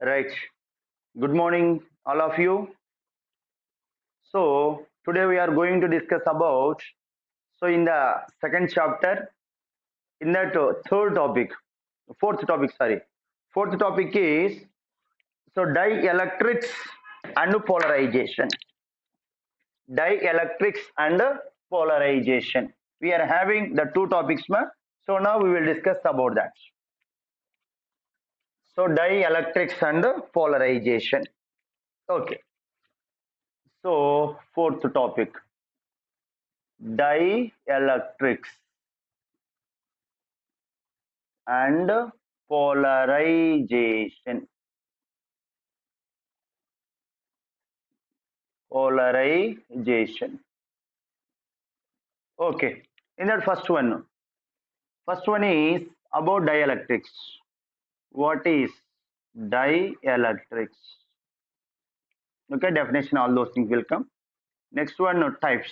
Right. Good morning, all of you. So today we are going to discuss about. So in the second chapter, in that third topic, fourth topic. Sorry, fourth topic is so dielectrics and polarization. Dielectrics and polarization. We are having the two topics, ma. So now we will discuss about that. So dielectrics and polarization. Okay. So fourth topic. Dielectrics and polarization. Polarization. Okay. In that first one is about dielectrics. What is dielectrics? Okay, definition, all those things will come. Next one, types.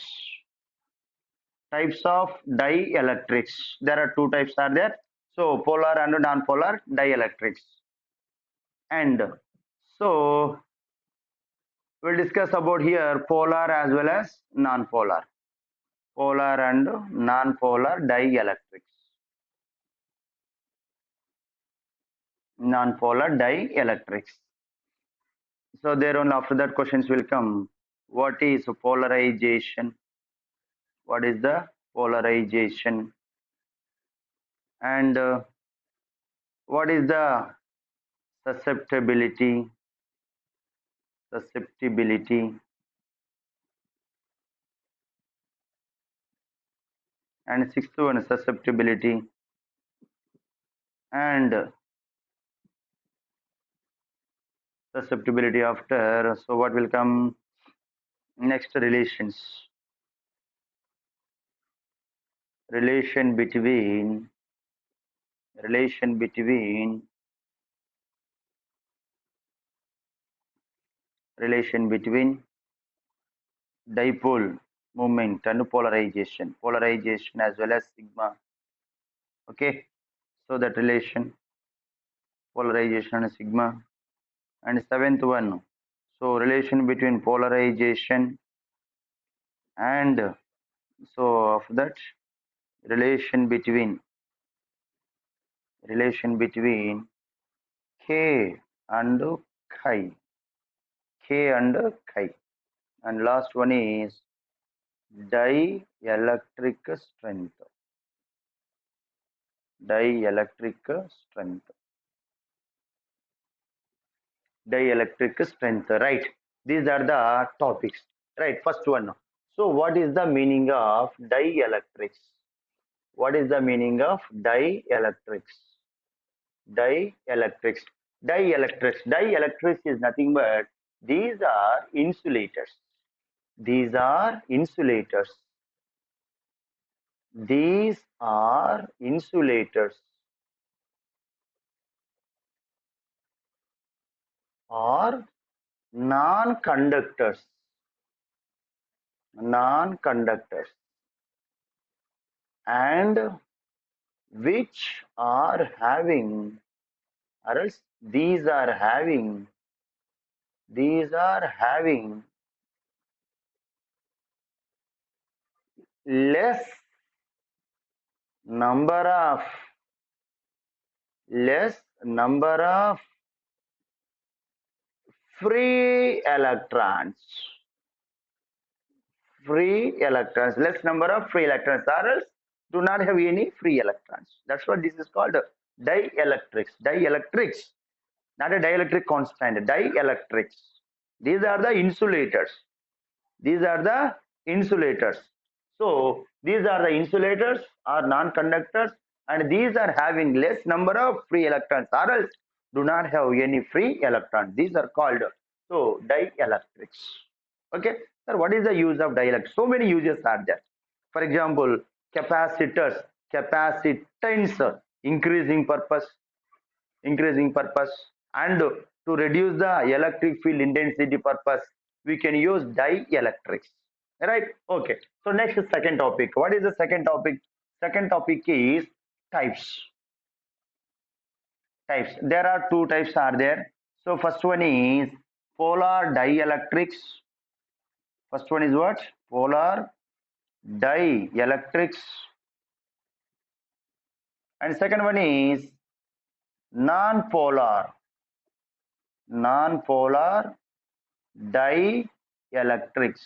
Types of dielectrics. There are two types are there. So polar and non-polar dielectrics. And so we'll discuss about here polar as well as non-polar. Polar and non-polar dielectrics. Non-polar dielectrics. So there on after that questions will come. What is polarization? What is the polarization? And what is the susceptibility? Susceptibility. And sixth one susceptibility. And susceptibility after. So what will come next? Relations. Relation between relation between relation between dipole moment and polarization as well as sigma. Okay, so that relation, polarization and sigma. And seventh one, so relation between polarization and so of that relation between k and chi, k and chi. And last one is dielectric strength. Dielectric strength. Dielectric strength. Right. These are the topics. Right. First one. So, what is the meaning of dielectrics? What is the meaning of dielectrics? Dielectrics. Dielectrics. Dielectrics is nothing but these are insulators. These are insulators. These are insulators or non-conductors. Non-conductors and which are having or else these are having less number of less number of free electrons. Less number of free electrons or else do not have any free electrons. That's what this is called, dielectrics, not a dielectric constant. Dielectrics, these are the insulators. These are the insulators. So these are the insulators or non-conductors, and these are having less number of free electrons or else do not have any free electrons. These are called so dielectrics. Okay, sir, what is the use of dielectrics? So many uses are there. For example, capacitors, capacitance, increasing purpose, and to reduce the electric field intensity purpose, we can use dielectrics. Right? Okay. So next is second topic. What is the second topic? Second topic is types. types. There are two types are there. So first one is polar dielectrics. First one is what? Polar dielectrics. And second one is non-polar dielectrics.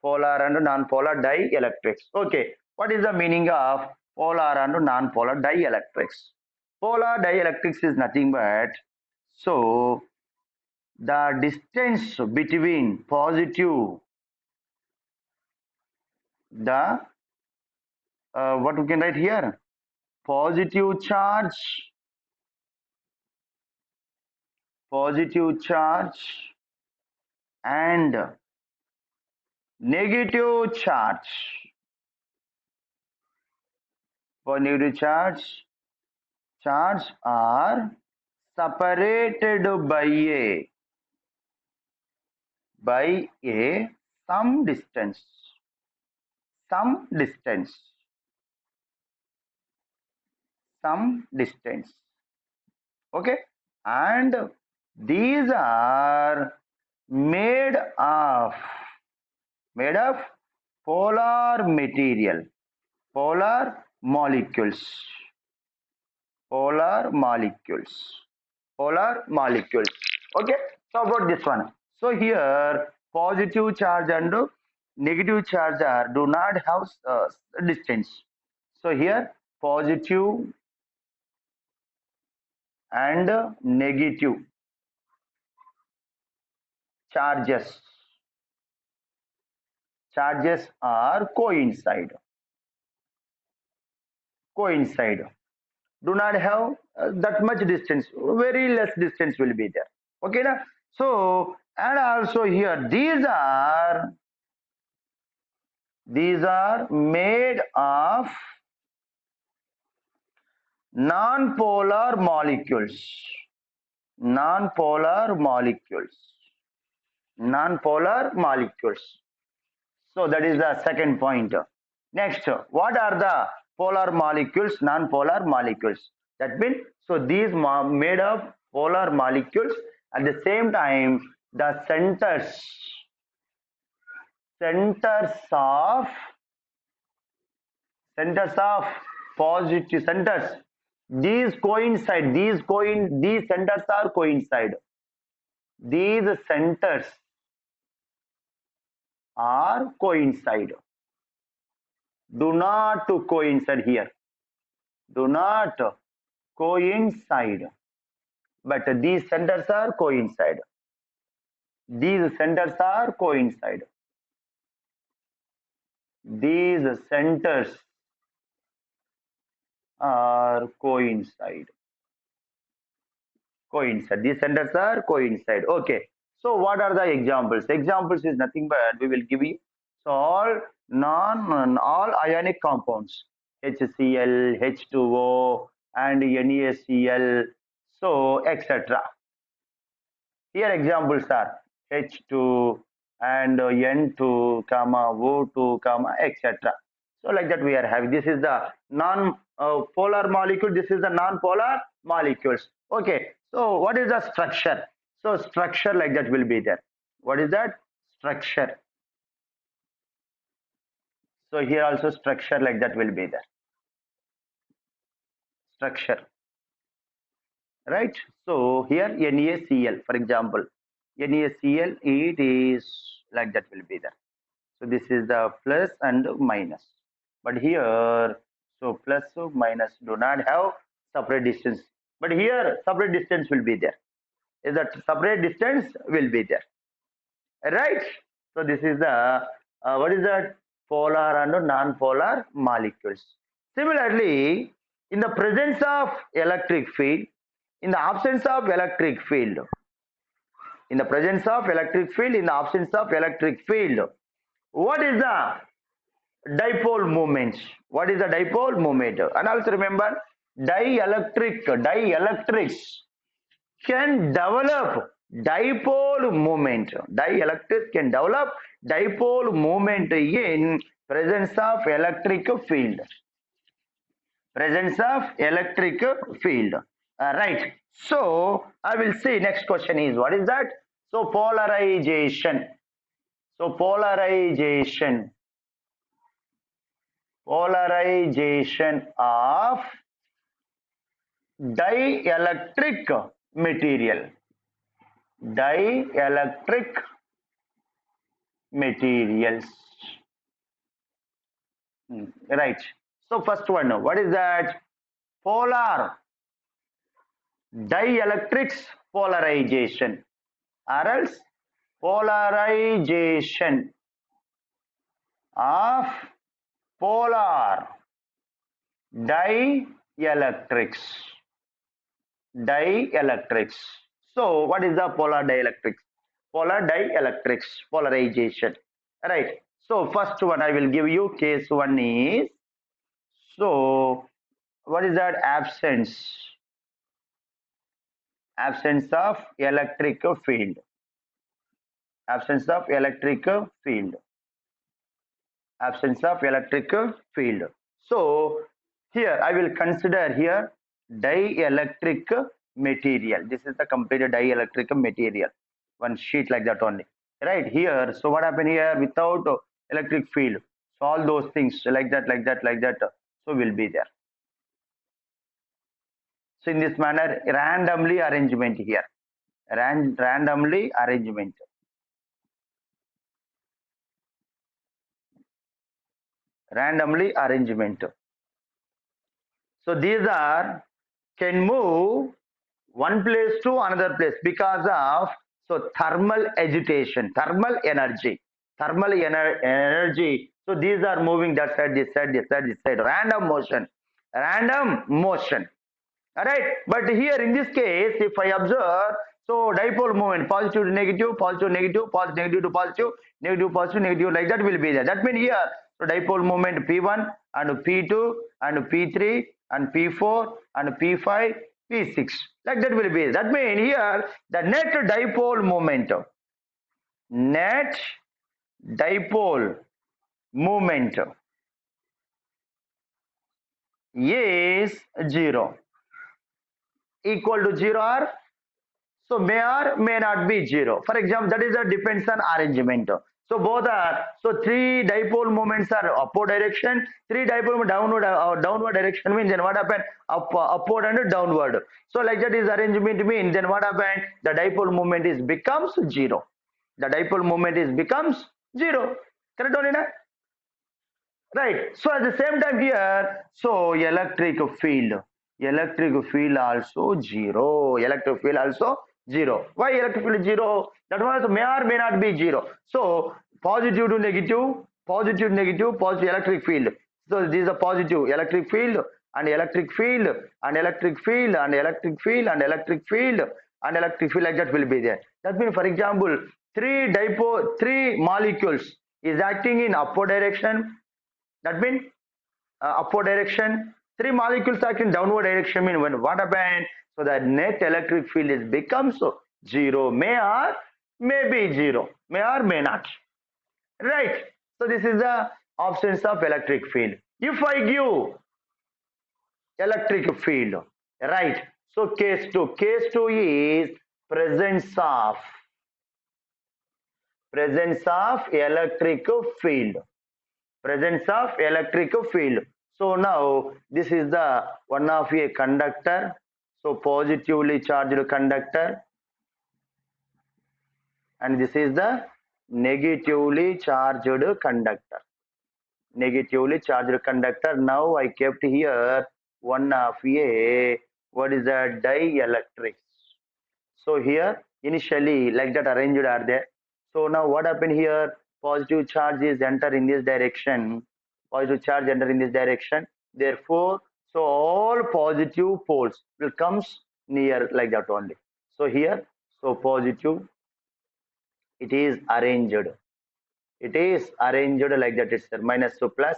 Polar and non-polar dielectrics. Okay, what is the meaning of polar and non-polar dielectrics? Polar dielectrics is nothing but, so the distance between positive, the what we can write here, positive charge and negative charge. For negative charge are separated by a some distance, some distance, some distance. Okay, and these are made of polar material, polar molecules, polar molecules, polar molecules. Okay, so about this one. So here positive charge and negative charge are do not have distance. So here positive and negative charges are coincide, do not have that much distance, very less distance will be there. Okay na? So and also here these are made of non-polar molecules, non-polar molecules, non-polar molecules. So that is the second point. Next, what are the polar molecules, non-polar molecules? That means, so these made of polar molecules. At the same time, the centers of positive centers. These coincide. These centers are coincide. These centers are coincide. Do not coincide here. Do not coincide. But these centers are coincide. These centers are coincide. These centers are coincide. Coincide. These centers are coincide. Okay. So what are the examples? Examples is nothing but we will give you. So all ionic compounds, HCl, H2O, and NaCl, so etc. Here examples are H2 and N2, O2, etc. So like that we are having. This is the non-polar molecule. This is the non-polar molecules. Okay. So what is the structure? So structure like that will be there. What is that? Structure. So here also structure like that will be there. Structure. Right? So here NaCl, for example, NaCl, it is like that will be there. So this is the plus and minus. But here, so plus or minus do not have separate distance. But here separate distance will be there. Is that separate distance will be there. Right? So this is the what is that? Polar and non-polar molecules. Similarly, in the presence of electric field, in the absence of electric field, in the presence of electric field, in the absence of electric field, what is the dipole moment? What is the dipole moment? And also remember, dielectrics can develop dipole moment. Dielectrics can develop dipole moment in presence of electric field. Presence of electric field. Right. So I will see next question is what is that? So polarization. So polarization of dielectric material. Dielectric materials. Right. So first one, what is that? Polar dielectrics polarization or else polarization of polar dielectrics. Dielectrics. So what is the polar dielectrics? Polar dielectrics polarization. Right. So first one I will give you case one is, so what is that? Absence of electric field. Absence of electric field. Absence of electric field. So here I will consider here dielectric material. This is the completed dielectric material. One sheet like that only. Right here. So what happened here without electric field? So all those things like that, like that, like that. So will be there. So in this manner, randomly arrangement here. Randomly arrangement. Randomly arrangement. So these are can move one place to another place because of so thermal agitation, thermal energy. So these are moving that side, this side, this side, this side. Random motion, random motion. All right, but here in this case, if I observe, so dipole moment, positive to negative, positive to negative, positive negative to positive, negative positive, negative, like that will be there. That means here, so dipole moment P1 and P2 and P3 and P4 and P5, P6, like that will be. That means here the net dipole moment is 0, equal to 0 or so may or may not be 0. For example, that is a depends on arrangement. So both are, so three dipole moments are upward direction, three dipole downward direction means then what happened? Upward and downward. So like that is arrangement means then what happened? The dipole moment is becomes 0. The dipole moment is becomes 0. Correct or not? Right. So at the same time here, so electric field also 0. Electric field also 0. Why electric field 0? That was may or may not be 0. So positive to negative, positive to negative, positive electric field. So this is a positive electric field and electric field and electric field and electric field and electric field and electric field, like that will be there. That means for example, three molecules is acting in upward direction. That means upward direction. Three molecules act in downward direction. Mean when what happened? So the net electric field is becomes 0. May or may be 0. May or may not. Right. So this is the absence of electric field. If I give electric field, right? So case 2. Case 2 is presence of electric field. Presence of electric field. So now this is the one of a conductor. So positively charged conductor, and this is the negatively charged conductor. Negatively charged conductor. Now I kept here one of a, what is the dielectrics. So here initially like that arranged are there. So now what happened here? Positive charge is enter in this direction. Positive charge enter in this direction. Therefore, so all positive poles will comes near like that only. So here, so positive, it is arranged. It is arranged like that. It's minus to plus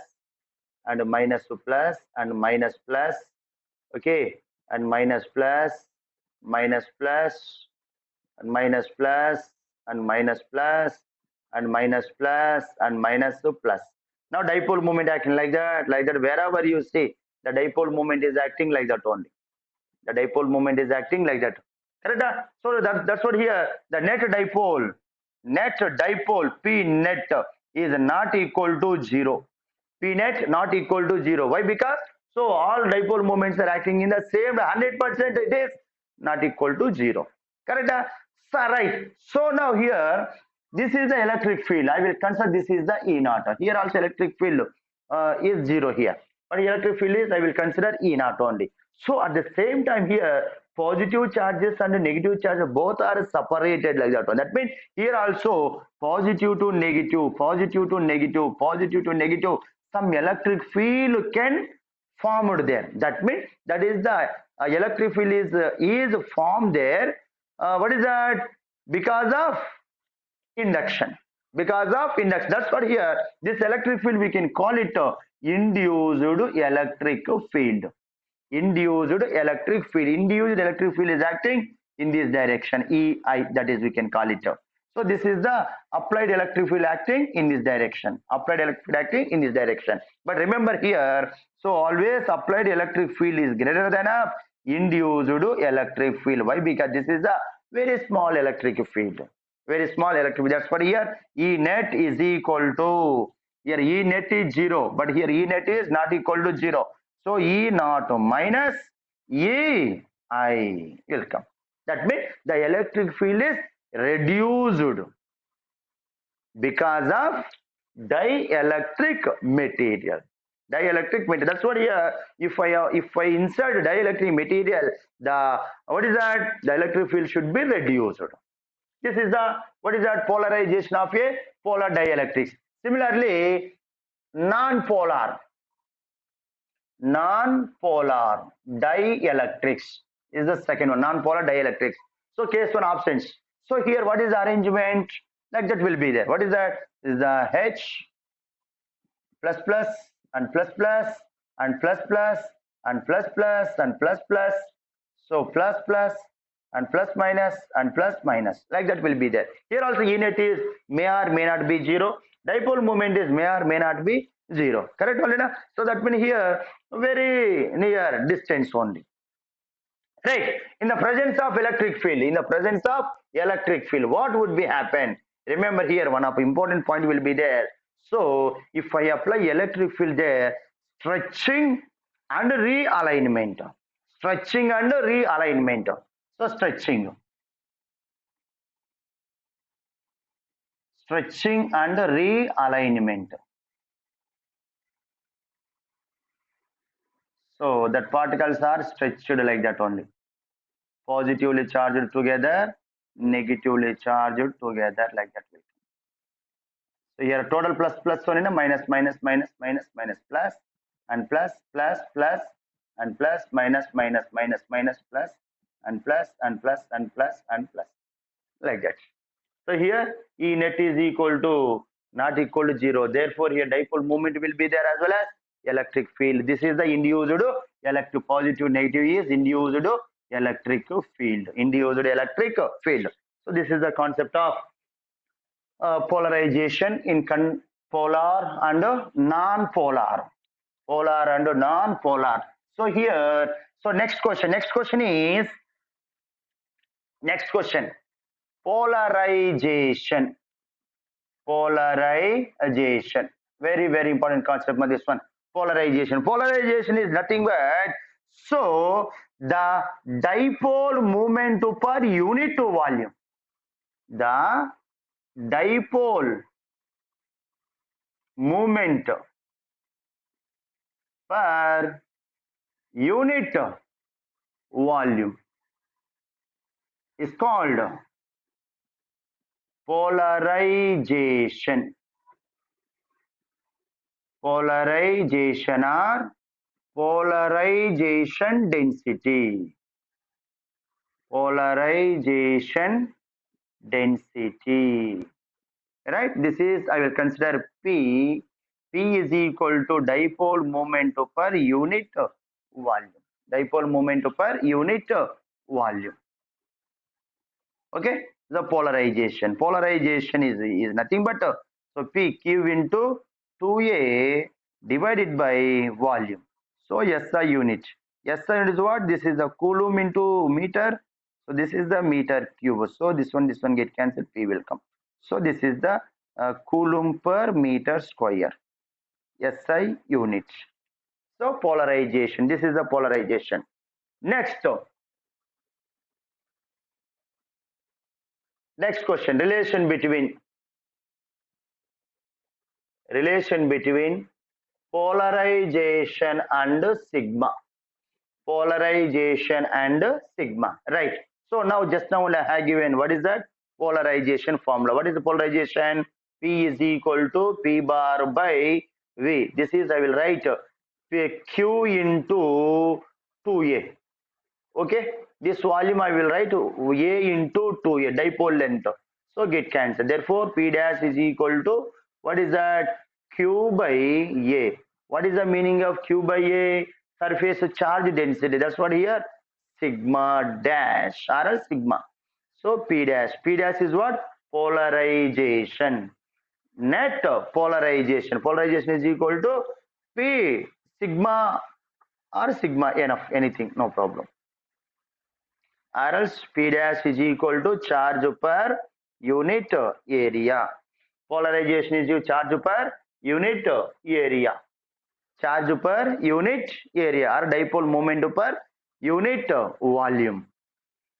and minus to plus and minus plus. Okay, and minus plus, minus plus, and minus plus and minus plus and minus plus and minus to plus. Now dipole moment action like that, wherever you see The dipole moment is acting like that only. The dipole moment is acting like that. Correct? So that's what here the net dipole P net is not equal to 0. P net not equal to 0. Why? Because so all dipole moments are acting in the same 100%. It is not equal to 0. Correct? So, right. So now here this is the electric field. I will consider this is the E naught. Here also electric field is 0 here. But electric field is I will consider E naught only. So at the same time here, positive charges and negative charges both are separated like that one. That means here also positive to negative, positive to negative, positive to negative, some electric field can formed there. That means that is the electric field is formed there. What is that? Because of induction. Because of induction. That's what here this electric field we can call it induced electric field. Induced electric field. Induced electric field is acting in this direction, EI, that is we can call it. So this is the applied electric field acting in this direction. Applied electric field acting in this direction. But remember here, so always applied electric field is greater than a induced electric field. Why? Because this is a very small electric field. Very small electric field. That's what here E net is equal to, here E net is 0, but here E net is not equal to 0. So E naught minus E I will come. That means the electric field is reduced because of dielectric material. Dielectric material. That's what here. If I insert dielectric material, the what is that? The electric field should be reduced. This is the what is that polarization of a polar dielectrics. Similarly, non-polar dielectrics is the second one. Non-polar dielectrics. So case one options. So here what is the arrangement? Like that will be there. What is that? Is the H plus plus and plus plus and plus plus and plus plus and plus plus. So plus plus and plus minus and plus minus. Like that will be there. Here also E net is may or may not be 0. Dipole moment is may or may not be 0. Correct only na? So that means here very near distance only. Right. In the presence of electric field, what would be happen? Remember here one of important point will be there. So if I apply electric field there, stretching and realignment. Stretching and realignment. So stretching and realignment. So that particles are stretched like that only. Positively charged together, negatively charged together like that. So here total plus plus one in a minus minus minus minus minus plus and plus plus plus and plus minus minus minus minus plus and plus and plus and plus and plus like that. So here E net is equal to not equal to 0. Therefore here dipole moment will be there as well as electric field. This is the induced electric positive negative is induced electric field. Induced electric field. So this is the concept of polarization in polar and non-polar. Polar and non-polar. So here, so next question is polarization. Very very important concept this one. Polarization is nothing but so the dipole moment per unit volume. The dipole moment per unit volume is called polarization. Polarization or polarization density. Polarization density. Right? This is I will consider P. P is equal to dipole moment per unit volume. Dipole moment per unit volume. Okay, the polarization is nothing but so P Q into 2A divided by volume. So SI unit. SI unit is what? This is the coulomb into meter. So this is the meter cube. So this one get cancelled. P will come. So this is the coulomb per meter square. SI unit. So polarization. This is the polarization. Next, next question. Relation between polarization and sigma. Polarization and sigma. Right. So now just now I have given what is that polarization formula. What is the polarization? P is equal to P bar by V. This is I will write Q into 2A. Okay, this volume I will write A into 2A, dipole length. So get cancelled. Therefore, P dash is equal to what is that? Q by A. What is the meaning of Q by A? Surface charge density. That's what here sigma dash or a sigma. So P dash. P dash is what? Polarization. Net polarization. Polarization is equal to P sigma or sigma enough anything, no problem. Or else P dash is equal to charge per unit area. Polarization is charge per unit area. Charge per unit area or dipole moment per unit volume.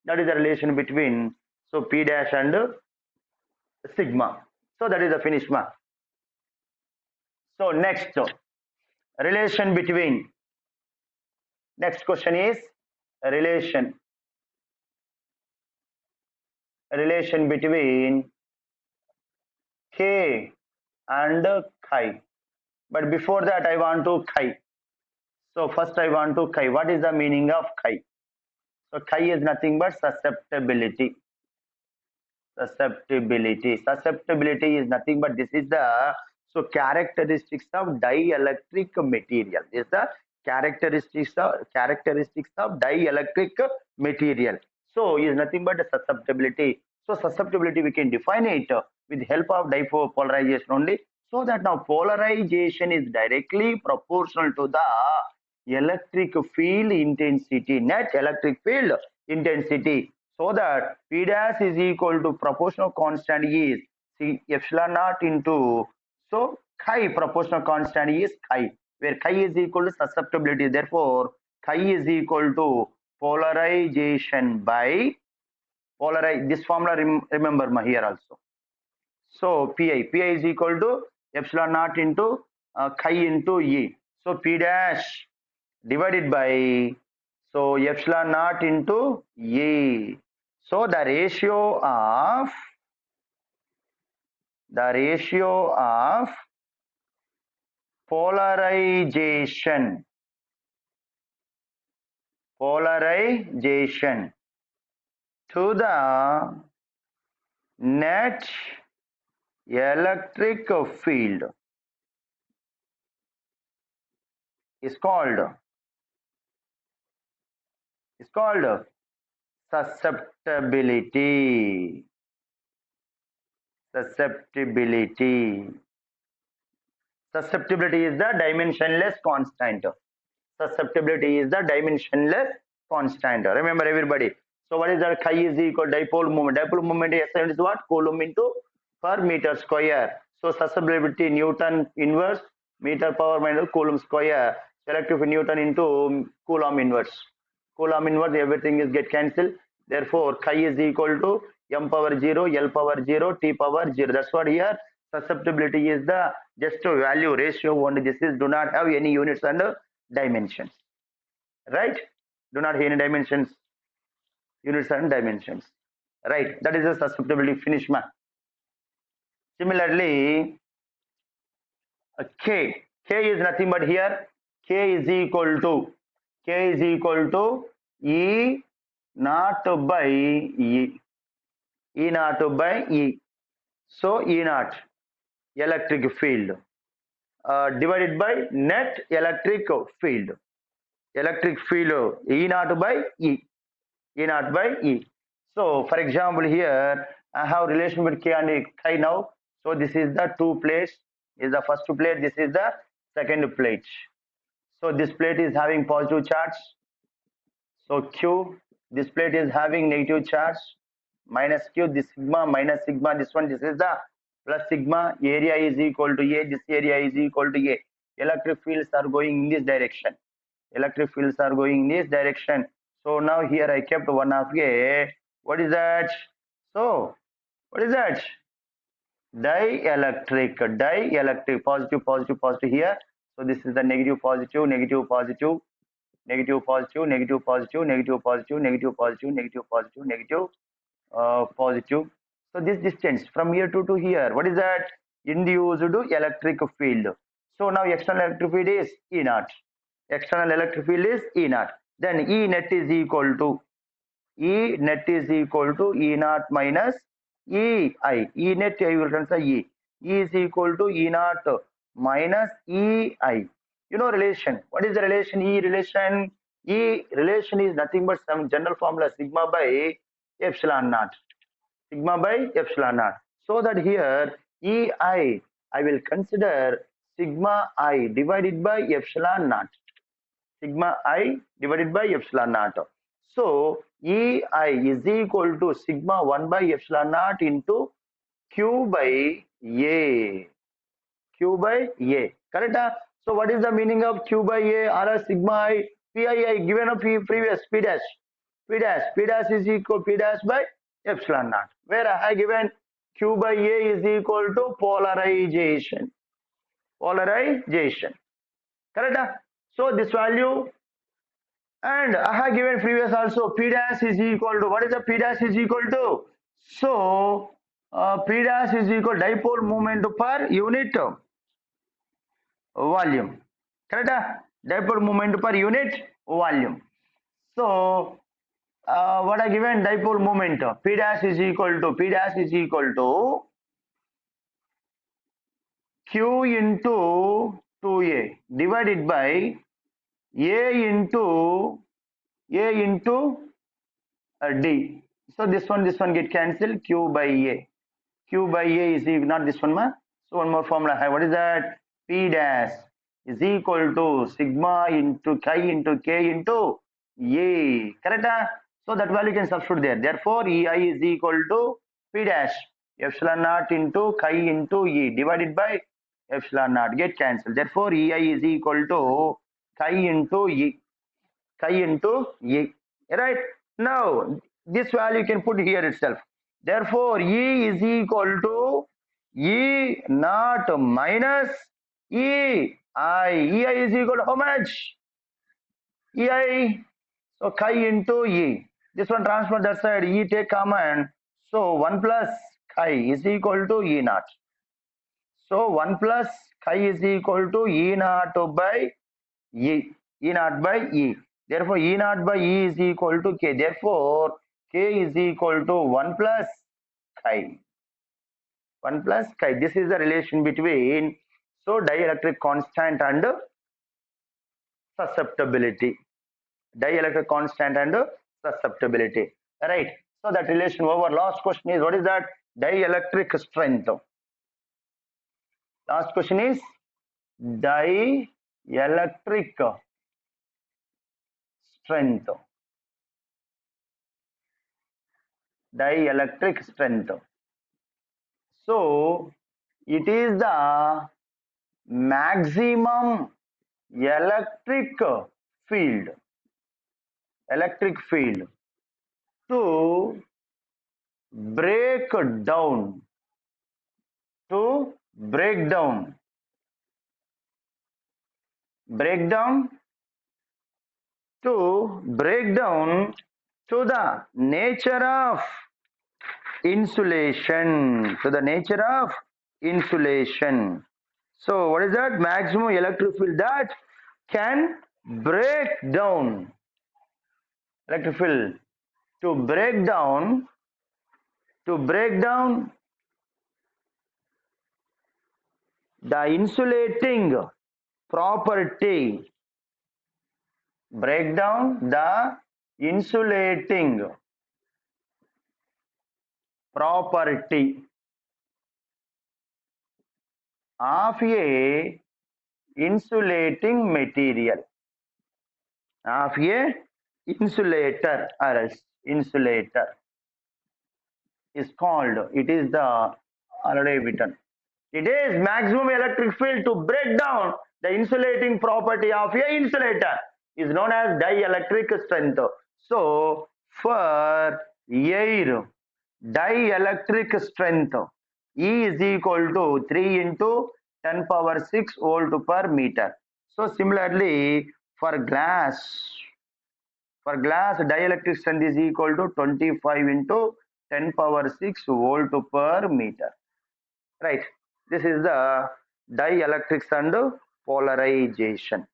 That is the relation between so P dash and sigma. So that is the finished mark. So next relation between next question is relation between K and chi. But before that, I want to chi. So first I want to chi. What is the meaning of chi? So chi is nothing but susceptibility. Susceptibility is nothing but this is the so characteristics of dielectric material. This is the characteristics of dielectric material. So is nothing but a susceptibility. So susceptibility we can define it with help of dipole polarization only. So that now polarization is directly proportional to the electric field intensity, net electric field intensity. So that P dash is equal to proportional constant is C epsilon naught into so chi proportional constant is chi, where chi is equal to susceptibility. Therefore, chi is equal to polarization by polarize. This formula remember here also. So pi is equal to epsilon naught into chi into E. So P dash divided by so epsilon naught into E. So the ratio of polarization to the net electric field is called susceptibility. Susceptibility. Susceptibility is the dimensionless constant. Susceptibility is the dimensionless constant. Remember everybody. So what is that? Chi is equal dipole moment. Dipole moment is what? Coulomb into per meter square. So susceptibility Newton inverse meter power minus Coulomb square. Electric Newton into Coulomb inverse. Coulomb inverse everything is get cancelled. Therefore chi is equal to m power 0, L power 0, T power 0. That's what here susceptibility is the just a value ratio only. This is do not have any units and dimensions, right? Do not have any dimensions, units and dimensions, right? That is the susceptibility finish ma. Similarly, k is nothing but here k is equal to E naught by E naught by E. So E naught electric field divided by net electric field. Electric field E naught by E. E naught by E. So for example here I have relation with K and chi now. So this is the two plates. Is the first plate. This is the second plate. So this plate is having positive charge. So Q, this plate is having negative charge. Minus Q, this sigma minus sigma, this one, this is the plus sigma. Area is equal to A, this area is equal to A. Electric fields are going in this direction. Electric fields are going in this direction. So now here I kept one of A. What is that? So what is that? Dielectric, positive, positive, positive here. So this is the negative, positive, negative, positive, negative, positive, negative, positive, negative, positive, negative, positive, negative, positive, negative, positive. So this distance from here to here, what is that? Induced electric field. So now external electric field is E naught. External electric field is E naught. Then E net is equal to E net is equal to E naught minus E I. E net I will consider E. E is equal to E naught minus E I. You know relation. What is the relation? E relation. E relation is nothing but some general formula sigma by epsilon naught. Sigma by epsilon naught. So that here I will consider sigma I divided by epsilon naught. Sigma I divided by epsilon naught. So EI is equal to sigma 1 by epsilon naught into Q by A. Q by A. Correct? So what is the meaning of Q by A or sigma I? PI given a previous P dash. P dash. P dash is equal P dash by epsilon naught. Where I have given Q by A is equal to polarization. Polarization. Correct? So this value, and I have given previous also P dash is equal to, what is the P dash is equal to? So P dash is equal dipole moment per unit volume. Correct? Dipole moment per unit volume. So what I given dipole moment? P dash is equal to Q into 2A divided by A into D. So this one get cancelled. Q by A. Q by A is equal, not this one ma. So one more formula I have. What is that? P dash is equal to sigma into chi into k into A. Correct? So that value can substitute there. Therefore, EI is equal to P dash epsilon naught into chi into E divided by epsilon naught. Get cancelled. Therefore, EI is equal to chi into E. Chi into E. Right? Now, this value you can put here itself. Therefore, E is equal to E naught minus E I. E I is equal to how much? E I. So, chi into E. This one transfer that side. E take common. So, 1 plus chi is equal to E naught. So, 1 plus chi is equal to E naught by E. E naught by E. Therefore, E naught by E is equal to K. Therefore, K is equal to 1 plus chi. 1 plus chi. This is the relation between dielectric constant and susceptibility. Dielectric constant and susceptibility. Right. So that relation over. Last question is, what is that? Dielectric strength. Last question is dielectric strength. Dielectric strength. So it is the maximum electric field to break down to break down break down to break down to the nature of insulation, so what is that? Maximum electric field that can break down electric field to break down the insulating property, break down the insulating property of a insulating material of a insulator or else insulator is called, it is the already written, it is maximum electric field to break down the insulating property of a insulator is known as dielectric strength. So for air, dielectric strength E is equal to 3 into 10 power 6 volt per meter. So similarly for glass dielectric strength is equal to 25 into 10 power 6 volt per meter. Right. This is the dielectrics and polarization.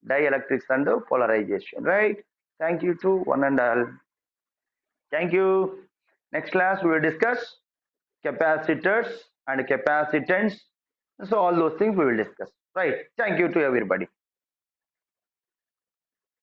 Dielectrics and polarization. Right. Thank you to one and all. Thank you. Next class we will discuss capacitors and capacitance. So all those things we will discuss. Right. Thank you to everybody.